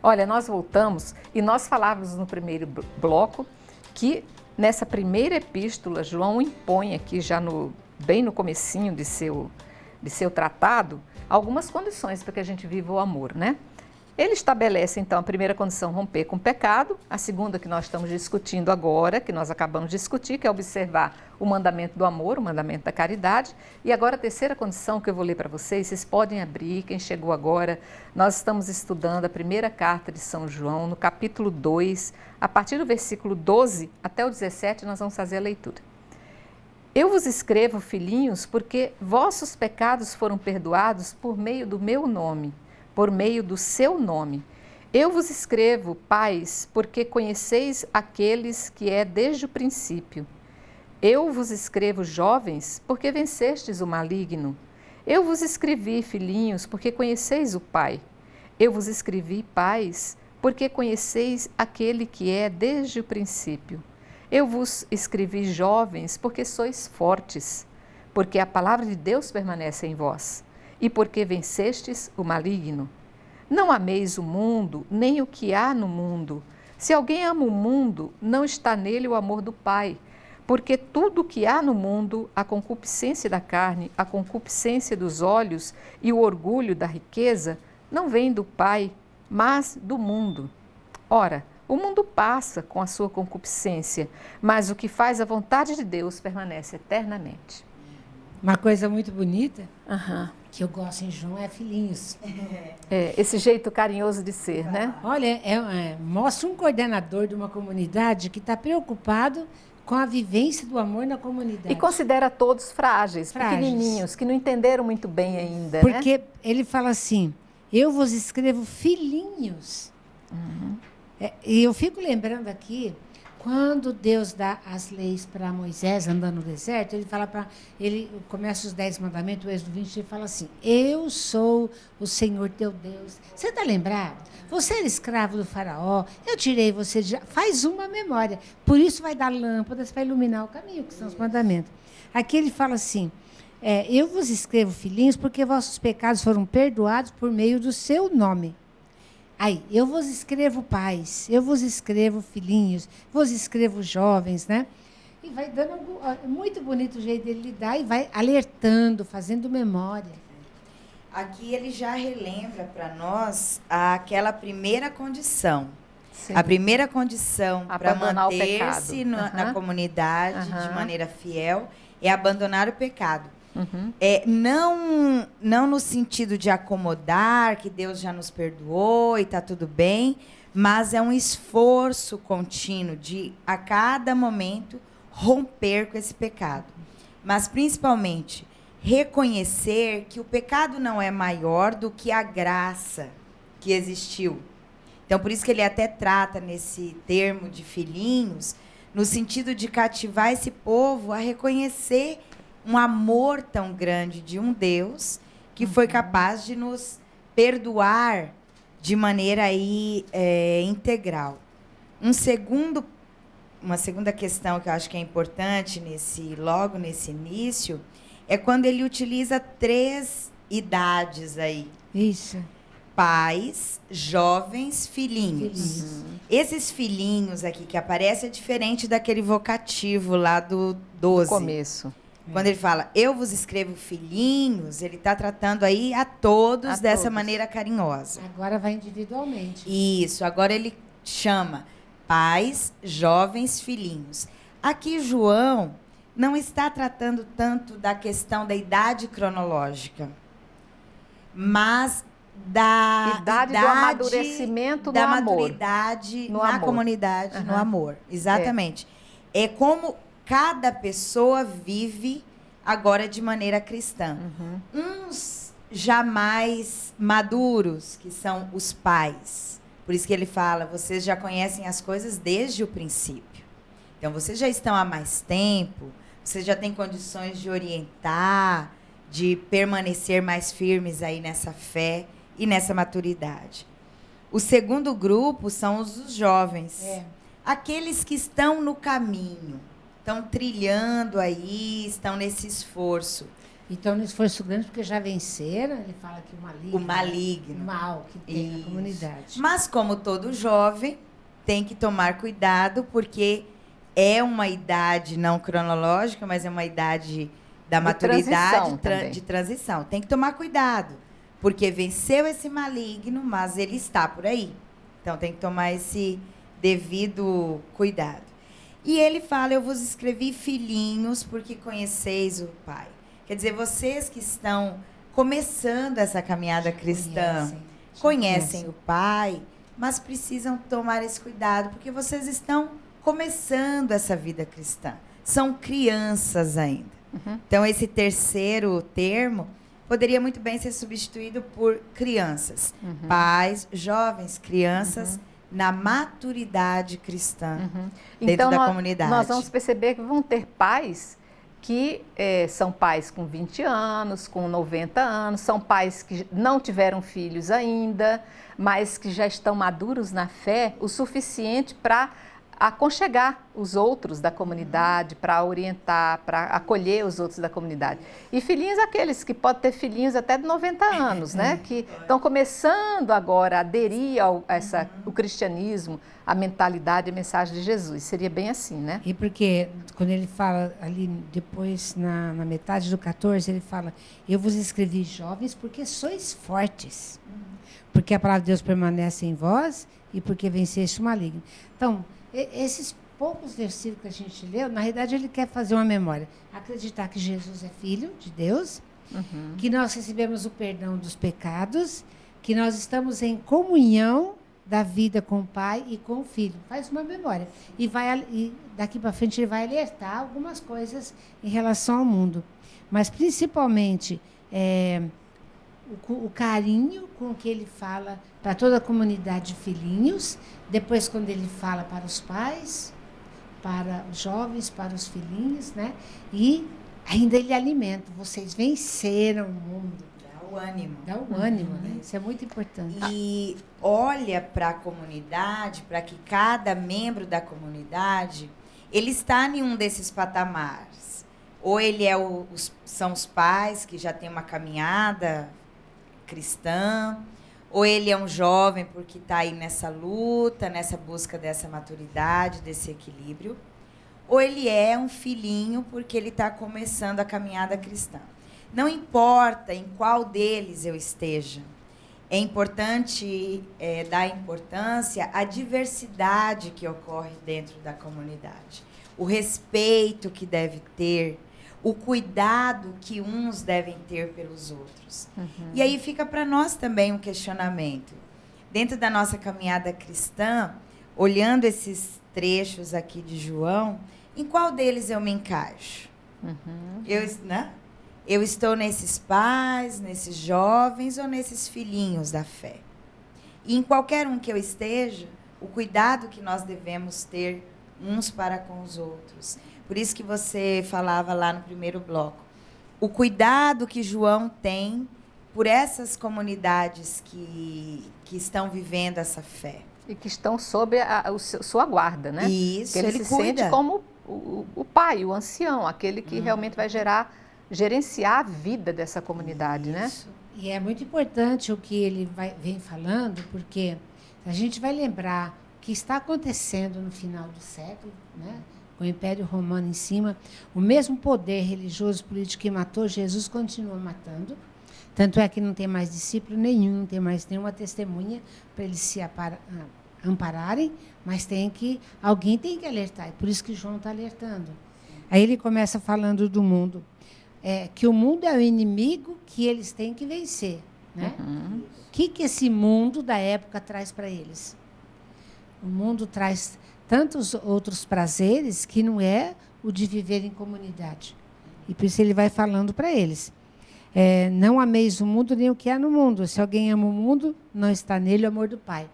Olha, nós voltamos e nós falávamos no primeiro bloco que nessa primeira epístola, João impõe aqui já bem no comecinho de seu tratado, algumas condições para que a gente viva o amor, né? Ele estabelece, então, a primeira condição, romper com o pecado, a segunda que nós estamos discutindo agora, que nós acabamos de discutir, que é observar o mandamento do amor, o mandamento da caridade, e agora a terceira condição que eu vou ler para vocês podem abrir, quem chegou agora, nós estamos estudando a primeira carta de São João, no capítulo 2, a partir do versículo 12 até o 17, nós vamos fazer a leitura. Eu vos escrevo, filhinhos, porque vossos pecados foram perdoados por meio do meu nome, por meio do seu nome. Eu vos escrevo, pais, porque conheceis aqueles que é desde o princípio. Eu vos escrevo, jovens, porque vencestes o maligno. Eu vos escrevi, filhinhos, porque conheceis o Pai. Eu vos escrevi, pais, porque conheceis aquele que é desde o princípio. Eu vos escrevi, jovens, porque sois fortes, porque a palavra de Deus permanece em vós. E porque vencestes o maligno. Não ameis o mundo, nem o que há no mundo. Se alguém ama o mundo, não está nele o amor do Pai. Porque tudo o que há no mundo, a concupiscência da carne, a concupiscência dos olhos e o orgulho da riqueza, não vem do Pai, mas do mundo. Ora, o mundo passa com a sua concupiscência, mas o que faz a vontade de Deus permanece eternamente. Uma coisa muito bonita, que eu gosto em João, é filhinhos. Esse jeito carinhoso de ser, né? Olha, mostra um coordenador de uma comunidade que está preocupado com a vivência do amor na comunidade. E considera todos frágeis, pequenininhos, que não entenderam muito bem ainda, porque ele fala assim, eu vos escrevo filhinhos. E eu fico lembrando aqui, quando Deus dá as leis para Moisés andando no deserto, ele começa os 10 mandamentos, o Êxodo 20, ele fala assim, eu sou o Senhor teu Deus. Você está lembrado? Você era escravo do faraó, eu tirei você de... Faz uma memória. Por isso vai dar lâmpadas para iluminar o caminho, que são os mandamentos. Aqui ele fala assim, eu vos escrevo, filhinhos, porque vossos pecados foram perdoados por meio do seu nome. Aí, eu vos escrevo pais, eu vos escrevo filhinhos, vos escrevo jovens, né? E vai dando muito bonito o jeito dele lidar e vai alertando, fazendo memória. Aqui ele já relembra para nós aquela primeira condição. Sim. A primeira condição para manter-se na comunidade de maneira fiel é abandonar o pecado. Não no sentido de acomodar, que Deus já nos perdoou e está tudo bem, mas é um esforço contínuo de, a cada momento, romper com esse pecado. Mas, principalmente, reconhecer que o pecado não é maior do que a graça que existiu. Então, por isso que ele até trata nesse termo de filhinhos, no sentido de cativar esse povo a reconhecer um amor tão grande de um Deus que foi capaz de nos perdoar de maneira aí, integral. Uma segunda questão que eu acho que é importante logo nesse início é quando ele utiliza 3 idades aí. Isso. Pais, jovens, filhinhos. Esses filhinhos aqui que aparece é diferente daquele vocativo lá do 12. No começo. Quando ele fala, eu vos escrevo filhinhos, ele está tratando aí a todos dessa maneira carinhosa. Agora vai individualmente. Isso, agora ele chama pais, jovens, filhinhos. Aqui João não está tratando tanto da questão da idade cronológica, mas da idade do amadurecimento da no amor. maturidade na comunidade, no amor. Exatamente. É como cada pessoa vive agora de maneira cristã. Uns jamais maduros, que são os pais. Por isso que ele fala, vocês já conhecem as coisas desde o princípio. Então, vocês já estão há mais tempo, vocês já têm condições de orientar, de permanecer mais firmes aí nessa fé e nessa maturidade. O segundo grupo são os jovens. Aqueles que estão no caminho. Estão trilhando aí, estão nesse esforço. Então, no esforço grande, porque já venceram, ele fala que O maligno. o mal que tem na Isso. comunidade. Mas, como todo jovem, tem que tomar cuidado, porque é uma idade não cronológica, mas é uma idade da maturidade, de transição. Tem que tomar cuidado, porque venceu esse maligno, mas ele está por aí. Então, tem que tomar esse devido cuidado. E ele fala, eu vos escrevi filhinhos, porque conheceis o Pai. Quer dizer, vocês que estão começando essa caminhada cristã, conhecem o Pai, mas precisam tomar esse cuidado, porque vocês estão começando essa vida cristã. São crianças ainda. Então, esse terceiro termo poderia muito bem ser substituído por crianças. Pais, jovens, crianças, na maturidade cristã, dentro então, da comunidade. Nós vamos perceber que vão ter pais que são pais com 20 anos, com 90 anos, são pais que não tiveram filhos ainda, mas que já estão maduros na fé o suficiente para aconchegar os outros da comunidade, para orientar, para acolher os outros da comunidade. E filhinhos, aqueles que podem ter filhinhos até de 90 anos, né? Que estão começando agora a aderir ao o cristianismo, a mentalidade e a mensagem de Jesus. Seria bem assim, né? E porque, quando ele fala ali depois, na metade do 14, ele fala, eu vos escrevi jovens porque sois fortes. Porque a palavra de Deus permanece em vós e porque venceste o maligno. Então, esses poucos versículos que a gente leu, na realidade, ele quer fazer uma memória. Acreditar que Jesus é Filho de Deus, que nós recebemos o perdão dos pecados, que nós estamos em comunhão da vida com o Pai e com o Filho. Faz uma memória. E daqui para frente ele vai alertar algumas coisas em relação ao mundo. Mas, principalmente, o carinho com que ele fala para toda a comunidade de filhinhos, depois quando ele fala para os pais, para os jovens, para os filhinhos, né? E ainda ele alimenta, vocês venceram o mundo. Dá o ânimo. Dá o ânimo, né? Isso é muito importante. E olha para a comunidade, para que cada membro da comunidade, ele está em um desses patamares. Ou ele são os pais que já têm uma caminhada cristã, ou ele é um jovem porque está aí nessa luta, nessa busca dessa maturidade, desse equilíbrio, ou ele é um filhinho porque ele está começando a caminhada cristã. Não importa em qual deles eu esteja, é importante dar importância à diversidade que ocorre dentro da comunidade, o respeito que deve ter, o cuidado que uns devem ter pelos outros. E aí fica para nós também um questionamento. Dentro da nossa caminhada cristã, olhando esses trechos aqui de João, em qual deles eu me encaixo? Eu estou nesses pais, nesses jovens ou nesses filhinhos da fé? E em qualquer um que eu esteja, o cuidado que nós devemos ter uns para com os outros. Por isso que você falava lá no primeiro bloco. O cuidado que João tem por essas comunidades que estão vivendo essa fé. E que estão sob sua guarda, né? Isso, que ele se sente como o pai, o ancião, aquele que realmente vai gerenciar a vida dessa comunidade, né? E é muito importante o que ele vem falando, porque a gente vai lembrar o que está acontecendo no final do século, né? Com o Império Romano em cima, o mesmo poder religioso político que matou Jesus continua matando. Tanto é que não tem mais discípulo nenhum, não tem mais nenhuma testemunha para eles se ampararem, mas alguém tem que alertar. É por isso que João está alertando. Aí ele começa falando do mundo, que o mundo é o inimigo que eles têm que vencer, né? O que esse mundo da época traz para eles? O mundo traz tantos outros prazeres que não é o de viver em comunidade. E por isso ele vai falando para eles. Não ameis o mundo nem o que há no mundo. Se alguém ama o mundo, não está nele o amor do Pai.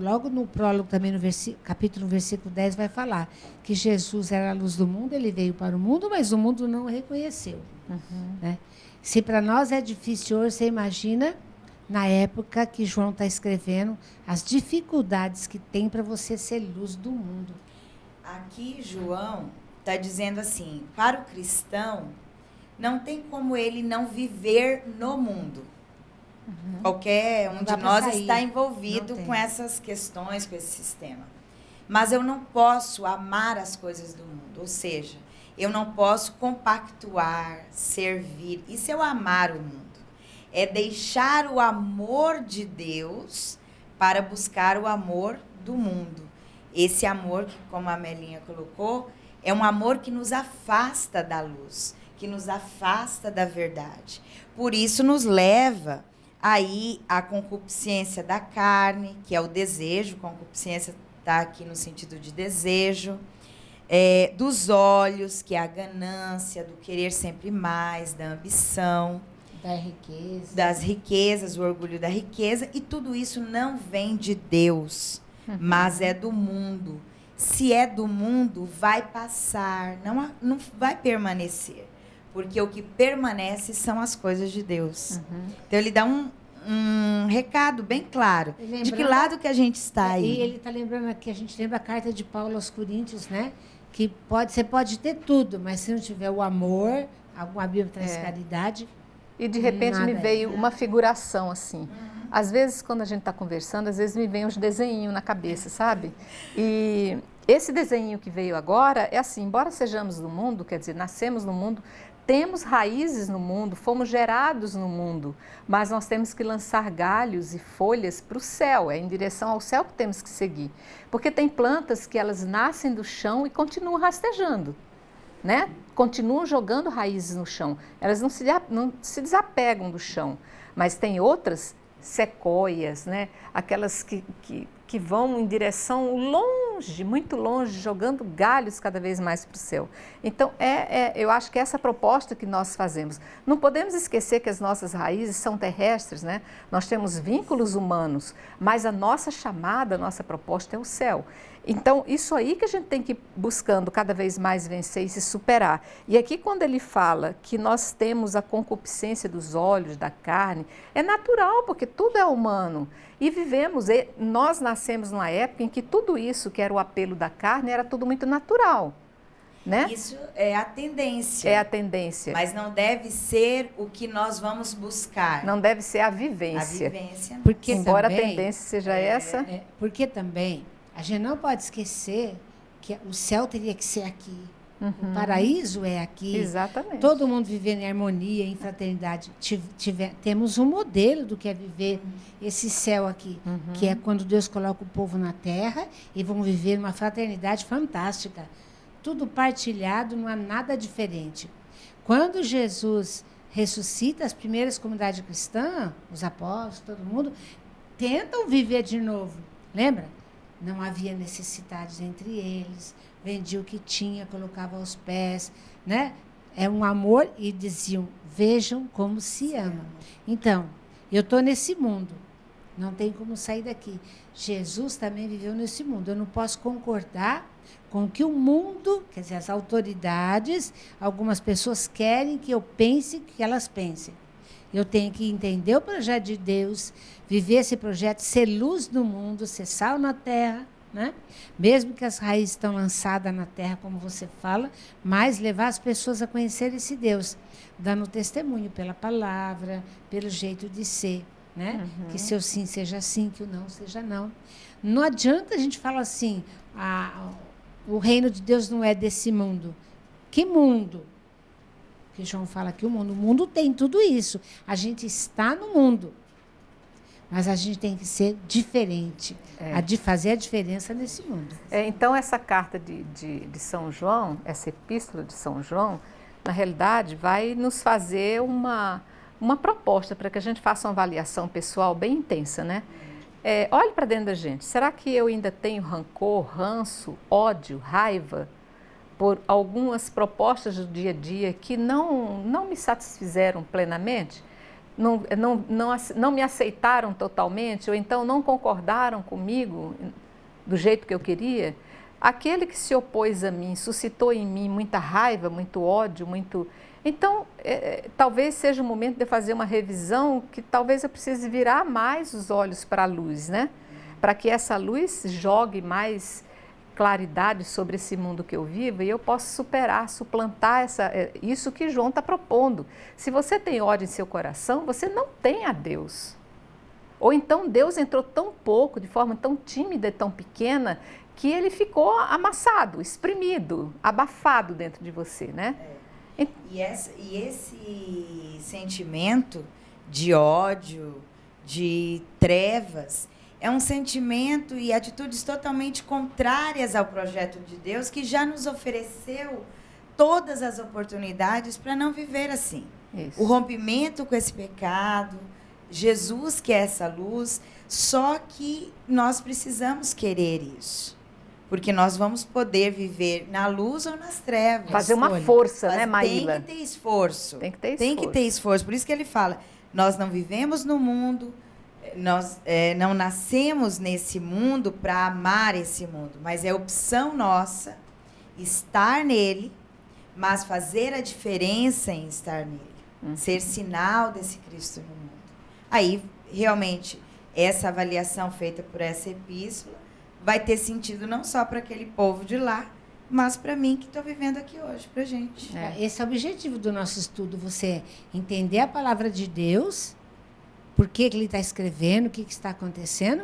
Logo no prólogo, também no capítulo, versículo 10, vai falar que Jesus era a luz do mundo, ele veio para o mundo, mas o mundo não o reconheceu. Né? Se para nós é difícil hoje, você imagina na época que João está escrevendo, as dificuldades que tem para você ser luz do mundo. Aqui, João está dizendo assim, para o cristão, não tem como ele não viver no mundo. Qualquer um de nós está envolvido com essas questões, com esse sistema. Mas eu não posso amar as coisas do mundo, ou seja, eu não posso compactuar, servir. Isso é o amar o mundo. É deixar o amor de Deus para buscar o amor do mundo. Esse amor, que, como a Melinha colocou, é um amor que nos afasta da luz, que nos afasta da verdade. Por isso nos leva aí à concupiscência da carne, que é o desejo. Concupiscência está aqui no sentido de desejo. Dos olhos, que é a ganância, do querer sempre mais, da ambição. Das riquezas, o orgulho da riqueza. E tudo isso não vem de Deus, mas é do mundo. Se é do mundo, vai passar, não vai permanecer. Porque o que permanece são as coisas de Deus. Então, ele dá um recado bem claro. De que lado que a gente está aí? E ele está lembrando aqui, a gente lembra a carta de Paulo aos Coríntios, né? Que você pode ter tudo, mas se não tiver o amor, a Bíblia traz caridade. E de repente me veio uma figuração assim. Às vezes, quando a gente está conversando, às vezes me vem uns desenhinhos na cabeça, sabe? E esse desenho que veio agora é assim, embora sejamos no mundo, quer dizer, nascemos no mundo, temos raízes no mundo, fomos gerados no mundo, mas nós temos que lançar galhos e folhas para o céu, é em direção ao céu que temos que seguir. Porque tem plantas que elas nascem do chão e continuam rastejando, né? Continuam jogando raízes no chão, elas não se desapegam do chão, mas tem outras sequoias, né? Aquelas que vão em direção longe, muito longe, jogando galhos cada vez mais para o céu. Então, eu acho que essa proposta que nós fazemos. Não podemos esquecer que as nossas raízes são terrestres, né? Nós temos vínculos humanos, mas a nossa chamada, a nossa proposta é o céu. Então, isso aí que a gente tem que ir buscando cada vez mais vencer e se superar. E aqui, quando ele fala que nós temos a concupiscência dos olhos, da carne, é natural, porque tudo é humano. E vivemos, nós nascemos numa época em que tudo isso, que era o apelo da carne, era tudo muito natural. Né? Isso é a tendência. É a tendência. Mas não deve ser o que nós vamos buscar. Não deve ser a vivência. A vivência. Porque embora também, a tendência seja essa. Porque também a gente não pode esquecer que o céu teria que ser aqui. O paraíso é aqui. Exatamente. Todo mundo vivendo em harmonia, em fraternidade. Temos um modelo do que é viver esse céu aqui, que é quando Deus coloca o povo na terra e vão viver uma fraternidade fantástica. Tudo partilhado, não há nada diferente. Quando Jesus ressuscita, as primeiras comunidades cristãs, os apóstolos, todo mundo, tentam viver de novo. Lembra? Não havia necessidades entre eles, vendia o que tinha, colocava aos pés, né? É um amor e diziam, vejam como se amam. Então, eu estou nesse mundo, não tem como sair daqui. Jesus também viveu nesse mundo. Eu não posso concordar com o que o mundo, quer dizer, as autoridades, algumas pessoas querem que eu pense que elas pensem. Eu tenho que entender o projeto de Deus, viver esse projeto, ser luz no mundo, ser sal na terra, né? Mesmo que as raízes estão lançadas na terra, como você fala, mas levar as pessoas a conhecer esse Deus, dando testemunho pela palavra, pelo jeito de ser, né? Que seu sim seja sim, que o não seja não. Não adianta a gente falar assim, o reino de Deus não é desse mundo. Que mundo? Que João fala que o mundo tem tudo isso. A gente está no mundo, mas a gente tem que ser diferente, de fazer a diferença nesse mundo. Então, essa carta de São João, essa epístola de São João, na realidade, vai nos fazer uma proposta para que a gente faça uma avaliação pessoal bem intensa, né? Olhe para dentro da gente. Será que eu ainda tenho rancor, ranço, ódio, raiva por algumas propostas do dia a dia que não me satisfizeram plenamente? Não me aceitaram totalmente, ou então não concordaram comigo do jeito que eu queria? Aquele que se opôs a mim suscitou em mim muita raiva, muito ódio, muito... Então, talvez seja o momento de fazer uma revisão, que talvez eu precise virar mais os olhos para a luz, né? Para que essa luz jogue mais claridade sobre esse mundo que eu vivo e eu posso superar, suplantar isso que João está propondo. Se você tem ódio em seu coração, você não tem a Deus. Ou então Deus entrou tão pouco, de forma tão tímida e tão pequena, que ele ficou amassado, espremido, abafado dentro de você, né? E esse sentimento de ódio, de trevas, é um sentimento e atitudes totalmente contrárias ao projeto de Deus, que já nos ofereceu todas as oportunidades para não viver assim. Isso. O rompimento com esse pecado, Jesus que é essa luz, só que nós precisamos querer isso. Porque nós vamos poder viver na luz ou nas trevas. Fazer uma força, né, Maíla? Tem que ter esforço. Tem que ter esforço. Tem que ter esforço. Por isso que ele fala, nós não vivemos no mundo, nós não nascemos nesse mundo para amar esse mundo, mas é opção nossa estar nele, mas fazer a diferença em estar nele. Ser sinal desse Cristo no mundo. Aí, realmente, essa avaliação feita por essa epístola vai ter sentido não só para aquele povo de lá, mas para mim que estou vivendo aqui hoje, para a gente. Esse é o objetivo do nosso estudo, você entender a palavra de Deus, por que ele está escrevendo, o que está acontecendo,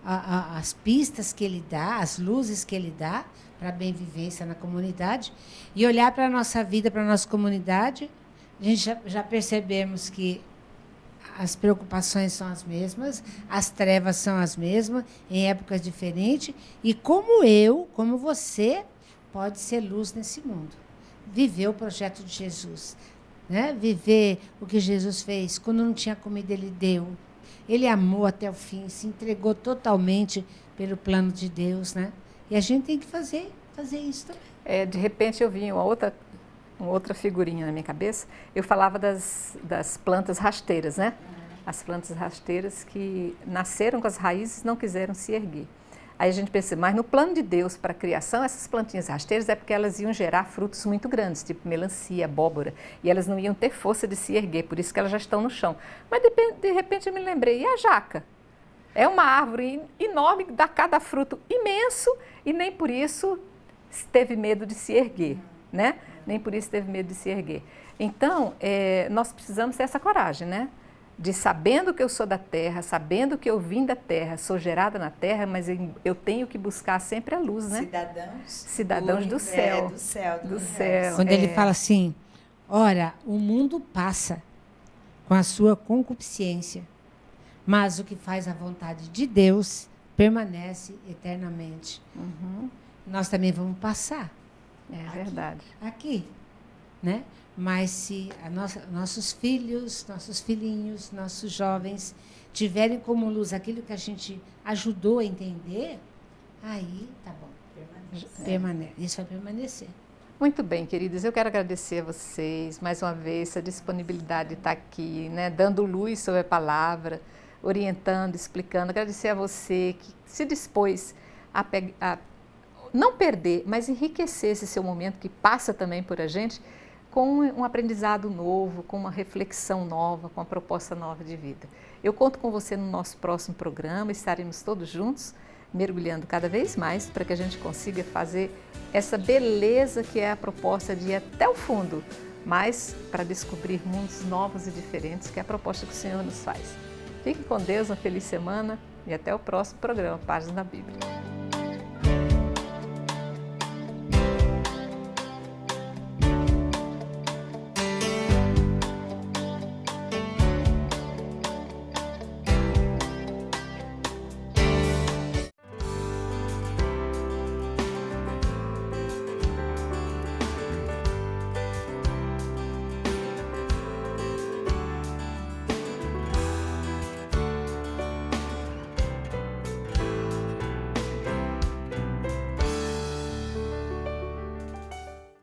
as pistas que ele dá, as luzes que ele dá para a bem-vivência na comunidade, e olhar para a nossa vida, para a nossa comunidade. A gente já percebemos que as preocupações são as mesmas, as trevas são as mesmas, em épocas diferentes. E como você, pode ser luz nesse mundo. Viver o projeto de Jesus. Né? Viver o que Jesus fez. Quando não tinha comida, ele deu. Ele amou até o fim, se entregou totalmente pelo plano de Deus. Né? E a gente tem que fazer isso também. De repente eu vi uma outra figurinha na minha cabeça. Eu falava das plantas rasteiras, né? As plantas rasteiras que nasceram com as raízes e não quiseram se erguer. Aí a gente pensa, mas no plano de Deus para a criação, essas plantinhas rasteiras é porque elas iam gerar frutos muito grandes, tipo melancia, abóbora, e elas não iam ter força de se erguer, por isso que elas já estão no chão. Mas de repente eu me lembrei, e a jaca? É uma árvore enorme, dá cada fruto imenso, e nem por isso teve medo de se erguer, né? Nem por isso teve medo de se erguer. Então, nós precisamos ter essa coragem, né? De sabendo que eu sou da terra, sabendo que eu vim da terra, sou gerada na terra, mas eu tenho que buscar sempre a luz, né? Cidadãos do céu. Do céu. Quando ele fala assim, ora, o mundo passa com a sua concupiscência, mas o que faz a vontade de Deus permanece eternamente. Nós também vamos passar. Verdade. Aqui, né? Mas se nossos filhos, nossos filhinhos, nossos jovens tiverem como luz aquilo que a gente ajudou a entender, aí tá bom. Isso vai permanecer. Muito bem, queridos. Eu quero agradecer a vocês mais uma vez, essa disponibilidade de estar aqui, né? Dando luz sobre a palavra, orientando, explicando. Agradecer a você que se dispôs a não perder, mas enriquecer esse seu momento que passa também por a gente, com um aprendizado novo, com uma reflexão nova, com uma proposta nova de vida. Eu conto com você no nosso próximo programa, estaremos todos juntos, mergulhando cada vez mais para que a gente consiga fazer essa beleza que é a proposta de ir até o fundo, mas para descobrir mundos novos e diferentes, que é a proposta que o Senhor nos faz. Fique com Deus, uma feliz semana e até o próximo programa Páginas da Bíblia.